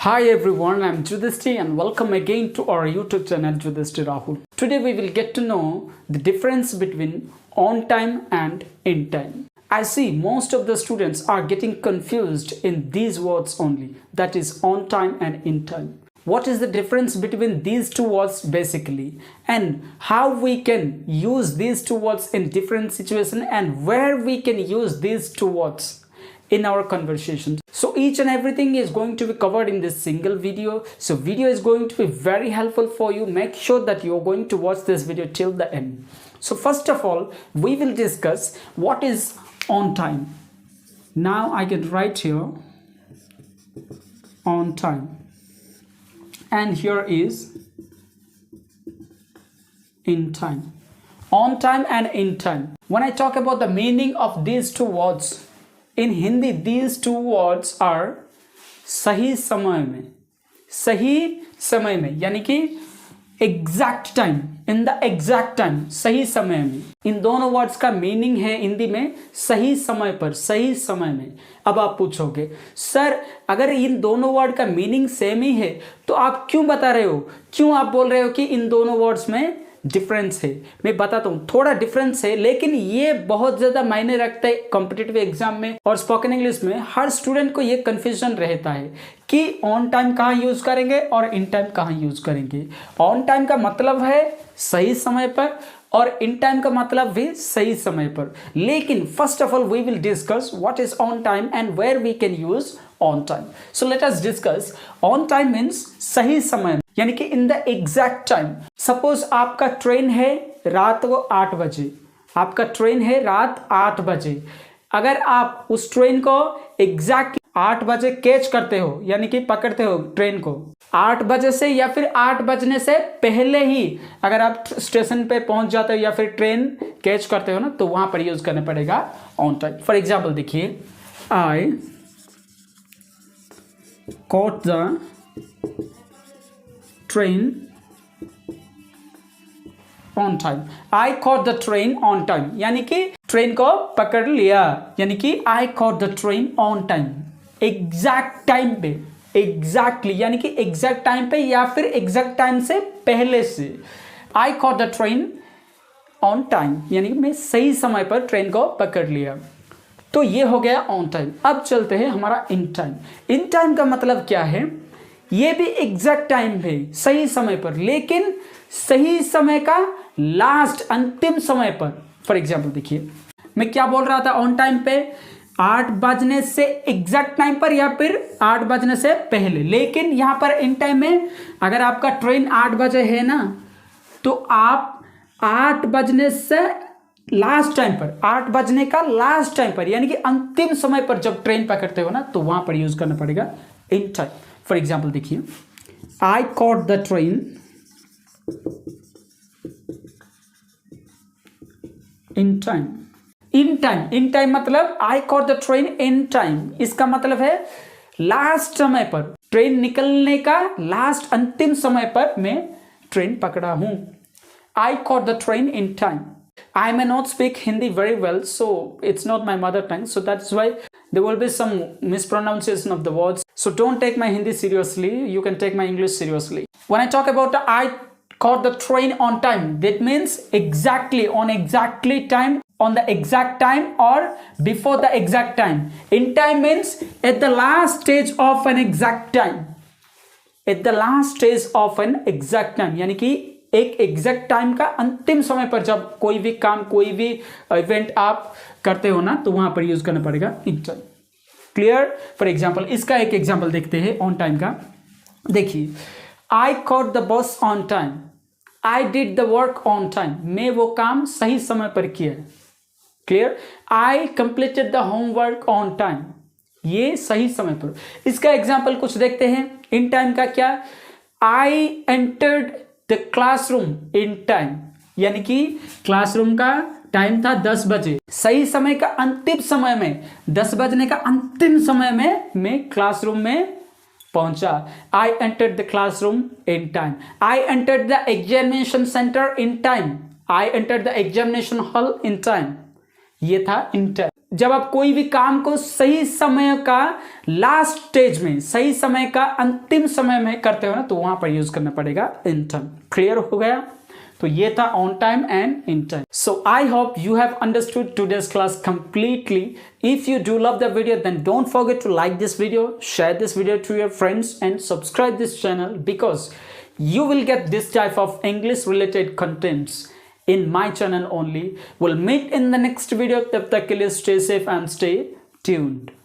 Hi everyone, I'm Judhishti and welcome again to our YouTube channel Judhishti Rahul. Today we will get to know the difference between on time and in time. I see most of the students are getting confused in these words only, that is on time and in time. What is the difference between these two words basically, and how we can use these two words in different situations and where we can use these two words in our conversations. So each and everything is going to be covered in this single video. So video is going to be very helpful for you. Make sure that you're going to watch this video till the end. So first of all, we will discuss what is on time. Now I can write here on time, and here is in time. On time and in time. When I talk about the meaning of these two words, in Hindi, these two words are सही समय में यानी कि exact time, in the exact time, सही समय में. इन दोनों words का मीनिंग है हिंदी में सही समय पर, सही समय में. अब आप पूछोगे सर अगर इन दोनों वर्ड का मीनिंग सेम ही है तो आप क्यों बता रहे हो, क्यों आप बोल रहे हो कि इन दोनों वर्ड्स में डिफरेंस है. मैं बताता हूँ, थोड़ा डिफरेंस है लेकिन ये बहुत ज़्यादा मायने रखता है कॉम्पिटिटिव एग्जाम में और स्पोकन इंग्लिश में. हर स्टूडेंट को ये कन्फ्यूजन रहता है कि ऑन टाइम कहाँ यूज़ करेंगे और इन टाइम कहाँ यूज़ करेंगे. ऑन टाइम का मतलब है सही समय पर और इन टाइम का मतलब भी सही समय पर. लेकिन first of all we will discuss what is on time and where we can use on time. So let us discuss. On time means सही समय, यानी कि in the exact time. Suppose आपका ट्रेन है रात को 8 बजे, आपका ट्रेन है रात 8 बजे. अगर आप उस ट्रेन को एग्जैक्ट 8 बजे कैच करते हो, यानी कि पकड़ते हो ट्रेन को 8 बजे से या फिर 8 बजने से पहले ही अगर आप स्टेशन पे पहुंच जाते हो या फिर ट्रेन कैच करते हो ना, तो वहां पर यूज करना पड़ेगा ऑन टाइम. फॉर एग्जाम्पल देखिए, आई caught the train on time. I caught the train on time, यानी कि ट्रेन को पकड़ लिया, यानी कि I caught the train on time. Exact time पे, एग्जैक्टली यानी कि एग्जैक्ट टाइम पे या फिर एग्जैक्ट टाइम से पहले से. I caught the train on time, यानी कि मैं सही समय पर ट्रेन को पकड़ लिया. तो ये हो गया ऑन टाइम. अब चलते हैं हमारा इन टाइम. इन टाइम का मतलब क्या है, ये भी एग्जैक्ट टाइम है सही समय पर, लेकिन सही समय का लास्ट अंतिम समय पर. फॉर एग्जाम्पल देखिए, मैं क्या बोल रहा था ऑन टाइम पे 8 बजने से एग्जैक्ट टाइम पर या फिर 8 बजने से पहले. लेकिन यहां पर इन टाइम में अगर आपका ट्रेन 8 बजे है ना, तो आप 8 बजने से लास्ट टाइम पर, 8 बजने का लास्ट टाइम पर यानी कि अंतिम समय पर जब ट्रेन पकड़ते हो ना, तो वहां पर यूज करना पड़ेगा इन टाइम. फॉर एग्जाम्पल देखिए, I caught the train in time. In time, in time मतलब I caught the train in time. इसका मतलब है लास्ट समय पर, ट्रेन निकलने का लास्ट अंतिम समय पर मैं ट्रेन पकड़ा हूं. आई caught the train in time. I may not speak Hindi very well, so it's not my mother tongue, so that's why there will be some mispronunciation of the words. So don't take my Hindi seriously, you can take my English seriously. When I talk about I caught the train on time, that means exactly, on exactly time, on the exact time or before the exact time. In time means at the last stage of an exact time. At the last stage of an exact time, यानी कि एक exact time का अंतिम समय पर जब कोई भी काम, कोई भी इवेंट आप करते हो ना, तो वहां पर यूज करना पड़ेगा in time. Clear. For example इसका एक एग्जाम्पल देखते हैं ऑन टाइम का. देखिए, I caught the bus on time, I did the work on time. मैं वो काम सही समय पर किया. Clear. I completed the homework on time, ये सही समय पर. इसका एग्जाम्पल कुछ देखते हैं. इन टाइम का क्या, I entered the classroom in time, यानी कि क्लासरूम का टाइम था 10 बजे. सही समय का अंतिम समय में, 10 बजने का अंतिम समय में मैं क्लासरूम में पहुंचा. I entered the classroom in time. I entered the examination centre in time. I entered the examination hall in time. ये था इन टाइम. जब आप कोई भी काम को सही समय का लास्ट स्टेज में, सही समय का अंतिम समय में करते हो ना, तो वहां पर यूज करना पड़ेगा इन टाइम। क्लियर हो गया? तो ये था on time and in time. So I hope you have understood today's class completely. If you do love the video, then don't forget to like this video, share this video to your friends and subscribe this channel, because you will get this type of English related contents in my channel only. We'll meet in the next video. तब तक के लिए stay safe and stay tuned.